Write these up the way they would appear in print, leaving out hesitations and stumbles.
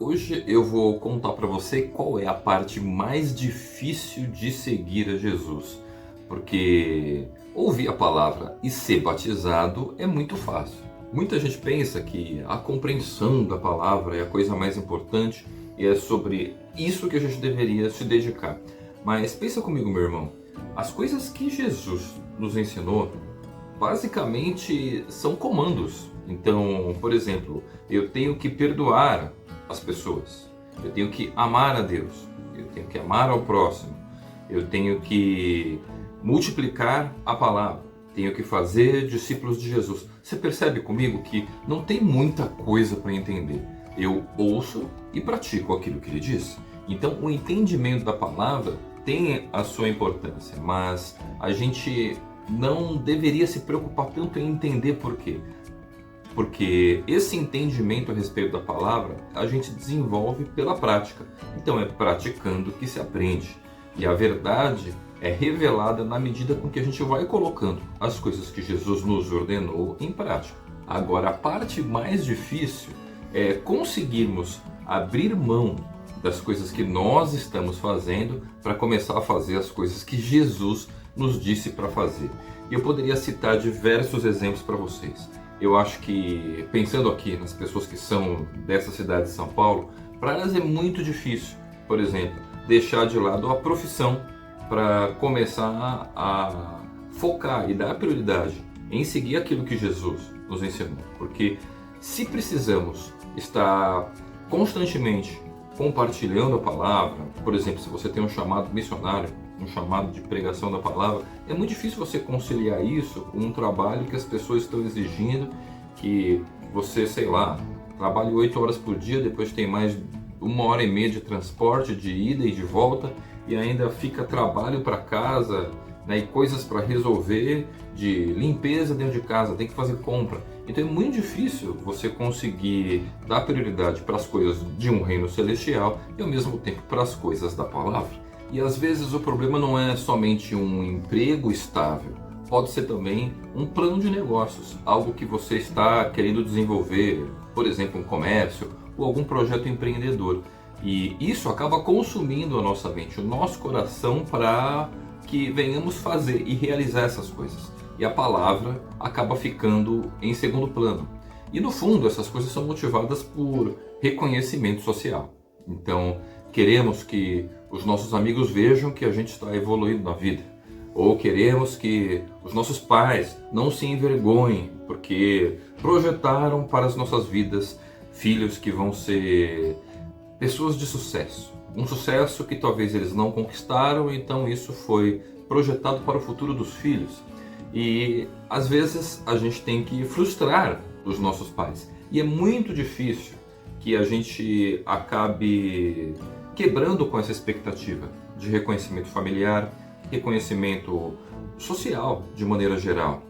Hoje eu vou contar para você qual é a parte mais difícil de seguir a Jesus, porque ouvir a palavra e ser batizado é muito fácil. Muita gente pensa que a compreensão da palavra é a coisa mais importante e é sobre isso que a gente deveria se dedicar. Mas pensa comigo, meu irmão, as coisas que Jesus nos ensinou basicamente são comandos. Então, por exemplo, eu tenho que perdoar as pessoas, eu tenho que amar a Deus, eu tenho que amar ao próximo, eu tenho que multiplicar a palavra, tenho que fazer discípulos de Jesus. Você percebe comigo que não tem muita coisa para entender. Eu ouço e pratico aquilo que ele diz. Então, o entendimento da palavra tem a sua importância, mas a gente não deveria se preocupar tanto em entender por quê. Porque esse entendimento a respeito da palavra a gente desenvolve pela prática. Então é praticando que se aprende. E a verdade é revelada na medida com que a gente vai colocando as coisas que Jesus nos ordenou em prática. Agora, a parte mais difícil é conseguirmos abrir mão das coisas que nós estamos fazendo para começar a fazer as coisas que Jesus nos disse para fazer. E eu poderia citar diversos exemplos para vocês. Eu acho que, pensando aqui nas pessoas que são dessa cidade de São Paulo, para elas é muito difícil, por exemplo, deixar de lado a profissão para começar a focar e dar prioridade em seguir aquilo que Jesus nos ensinou. Porque se precisamos estar constantemente compartilhando a palavra, por exemplo, se você tem um chamado missionário, um chamado de pregação da palavra, é muito difícil você conciliar isso com um trabalho que as pessoas estão exigindo, que você, sei lá, trabalhe 8 horas por dia, depois tem mais 1h30 de transporte, de ida e de volta, e ainda fica trabalho para casa, né, e coisas para resolver, de limpeza dentro de casa, tem que fazer compra. Então é muito difícil você conseguir dar prioridade para as coisas de um reino celestial e ao mesmo tempo para as coisas da palavra. E às vezes o problema não é somente um emprego estável, pode ser também um plano de negócios, algo que você está querendo desenvolver, por exemplo, um comércio ou algum projeto empreendedor. E isso acaba consumindo a nossa mente, o nosso coração, para que venhamos fazer e realizar essas coisas. E a palavra acaba ficando em segundo plano. E no fundo, essas coisas são motivadas por reconhecimento social. Então, queremos que os nossos amigos vejam que a gente está evoluindo na vida. Ou queremos que os nossos pais não se envergonhem, porque projetaram para as nossas vidas filhos que vão ser pessoas de sucesso. Um sucesso que talvez eles não conquistaram, então isso foi projetado para o futuro dos filhos. E às vezes a gente tem que frustrar os nossos pais. E é muito difícil que a gente acabe quebrando com essa expectativa de reconhecimento familiar, reconhecimento social de maneira geral.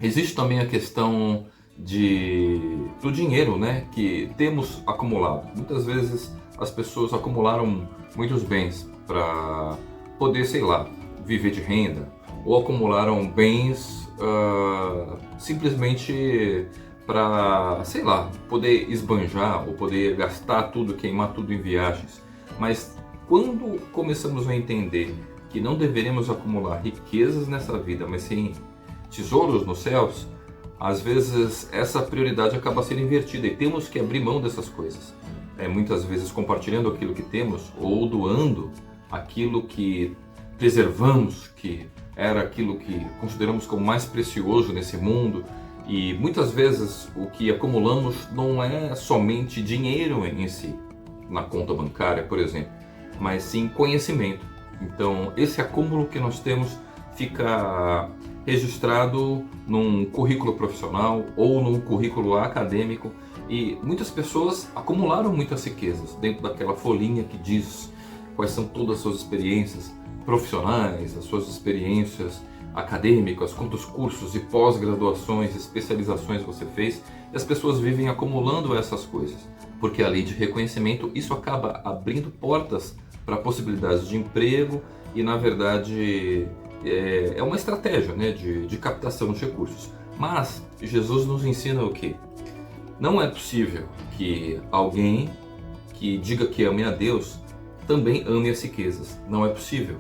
Existe também a questão do dinheiro, né, que temos acumulado. Muitas vezes as pessoas acumularam muitos bens para poder, sei lá, viver de renda, ou acumularam bens simplesmente para, sei lá, poder esbanjar ou poder gastar tudo, queimar tudo em viagens. Mas quando começamos a entender que não deveremos acumular riquezas nessa vida, mas sim tesouros nos céus, às vezes essa prioridade acaba sendo invertida e temos que abrir mão dessas coisas. Muitas vezes compartilhando aquilo que temos ou doando aquilo que preservamos, que era aquilo que consideramos como mais precioso nesse mundo. E muitas vezes o que acumulamos não é somente dinheiro em si, na conta bancária, por exemplo, mas sim conhecimento. Então, esse acúmulo que nós temos fica registrado num currículo profissional ou num currículo acadêmico, e muitas pessoas acumularam muitas riquezas dentro daquela folhinha que diz quais são todas as suas experiências profissionais, as suas experiências acadêmicas, quantos cursos e pós-graduações, especializações você fez, e as pessoas vivem acumulando essas coisas, porque além de reconhecimento, isso acaba abrindo portas para possibilidades de emprego e, na verdade, é uma estratégia, né, de captação de recursos. Mas Jesus nos ensina o quê? Não é possível que alguém que diga que ame a Deus também ame as riquezas. Não é possível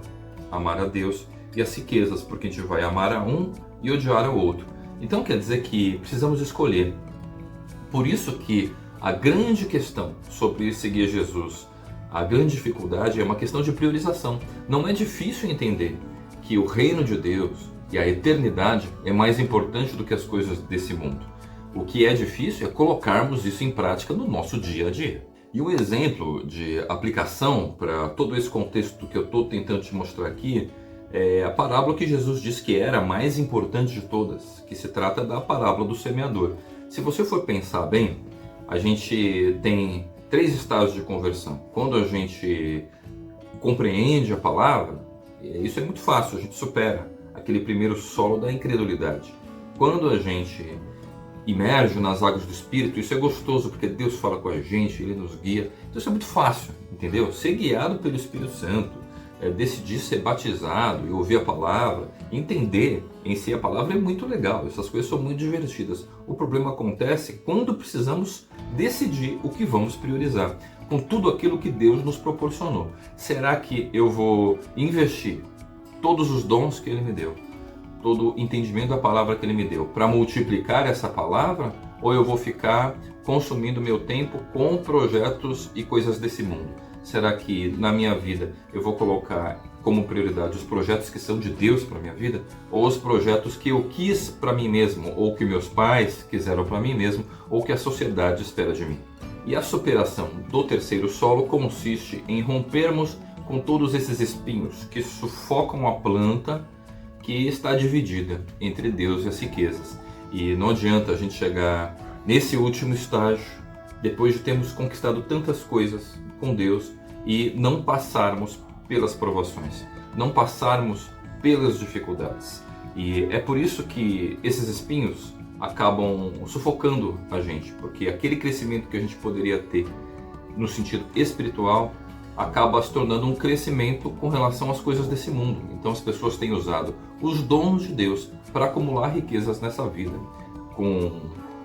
amar a Deus e as riquezas, porque a gente vai amar a um e odiar ao outro. Então quer dizer que precisamos escolher. Por isso que a grande questão sobre seguir Jesus, a grande dificuldade é uma questão de priorização. Não é difícil entender que o reino de Deus e a eternidade é mais importante do que as coisas desse mundo. O que é difícil é colocarmos isso em prática no nosso dia a dia. E um exemplo de aplicação para todo esse contexto que eu estou tentando te mostrar aqui é a parábola que Jesus disse que era a mais importante de todas, que se trata da parábola do semeador. Se você for pensar bem, a gente tem 3 estágios de conversão. Quando a gente compreende a palavra, isso é muito fácil, a gente supera aquele primeiro solo da incredulidade. Quando a gente imerge nas águas do Espírito, isso é gostoso, porque Deus fala com a gente, Ele nos guia. Então isso é muito fácil, entendeu? Ser guiado pelo Espírito Santo, decidir ser batizado e ouvir a palavra, entender em si a palavra é muito legal, essas coisas são muito divertidas. O problema acontece quando precisamos decidir o que vamos priorizar, com tudo aquilo que Deus nos proporcionou. Será que eu vou investir todos os dons que Ele me deu, todo o entendimento da palavra que Ele me deu, para multiplicar essa palavra, ou eu vou ficar consumindo meu tempo com projetos e coisas desse mundo? Será que na minha vida eu vou colocar como prioridade os projetos que são de Deus para a minha vida, ou os projetos que eu quis para mim mesmo, ou que meus pais quiseram para mim mesmo, ou que a sociedade espera de mim? E a superação do terceiro solo consiste em rompermos com todos esses espinhos que sufocam a planta que está dividida entre Deus e as riquezas. E não adianta a gente chegar nesse último estágio, depois de termos conquistado tantas coisas com Deus, e não passarmos pelas provações, não passarmos pelas dificuldades. E é por isso que esses espinhos acabam sufocando a gente, porque aquele crescimento que a gente poderia ter no sentido espiritual acaba se tornando um crescimento com relação às coisas desse mundo. Então as pessoas têm usado os dons de Deus para acumular riquezas nessa vida, com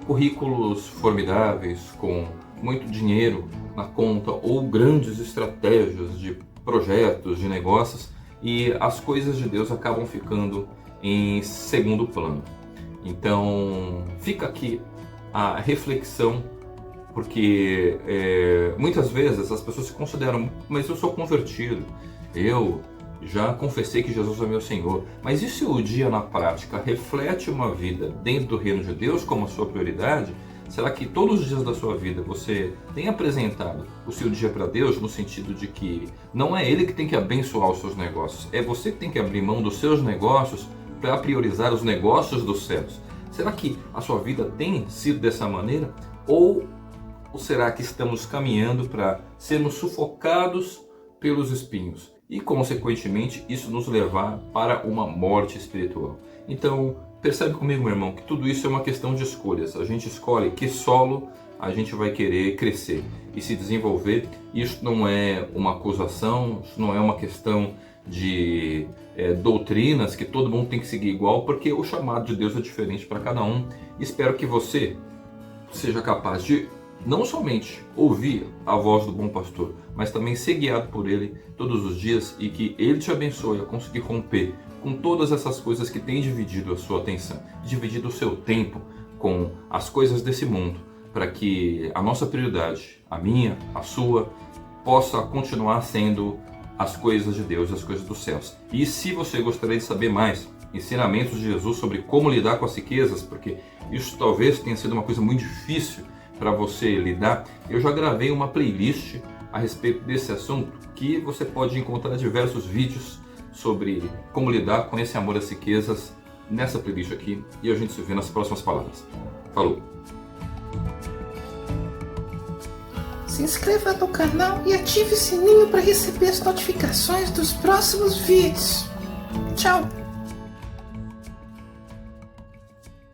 currículos formidáveis, com muito dinheiro na conta ou grandes estratégias de projetos, de negócios, e as coisas de Deus acabam ficando em segundo plano. Então fica aqui a reflexão, porque muitas vezes as pessoas se consideram, mas eu sou convertido, eu já confessei que Jesus é meu Senhor, mas e se o dia na prática reflete uma vida dentro do reino de Deus como a sua prioridade? Será que todos os dias da sua vida você tem apresentado o seu dia para Deus, no sentido de que não é Ele que tem que abençoar os seus negócios, é você que tem que abrir mão dos seus negócios para priorizar os negócios dos céus? Será que a sua vida tem sido dessa maneira? Ou será que estamos caminhando para sermos sufocados pelos espinhos e, consequentemente, isso nos levar para uma morte espiritual? Então, percebe comigo, meu irmão, que tudo isso é uma questão de escolhas. A gente escolhe que solo a gente vai querer crescer e se desenvolver. Isso não é uma acusação, isso não é uma questão de doutrinas que todo mundo tem que seguir igual, porque o chamado de Deus é diferente para cada um. Espero que você seja capaz de não somente ouvir a voz do bom pastor, mas também ser guiado por ele todos os dias, e que ele te abençoe a conseguir romper com todas essas coisas que têm dividido a sua atenção, dividido o seu tempo com as coisas desse mundo, para que a nossa prioridade, a minha, a sua, possa continuar sendo as coisas de Deus, as coisas dos céus. E se você gostaria de saber mais ensinamentos de Jesus sobre como lidar com as riquezas, porque isso talvez tenha sido uma coisa muito difícil para você lidar, eu já gravei uma playlist a respeito desse assunto, que você pode encontrar diversos vídeos sobre como lidar com esse amor às riquezas nessa playlist aqui, e a gente se vê nas próximas palavras. Falou! Se inscreva no canal e ative o sininho para receber as notificações dos próximos vídeos. Tchau!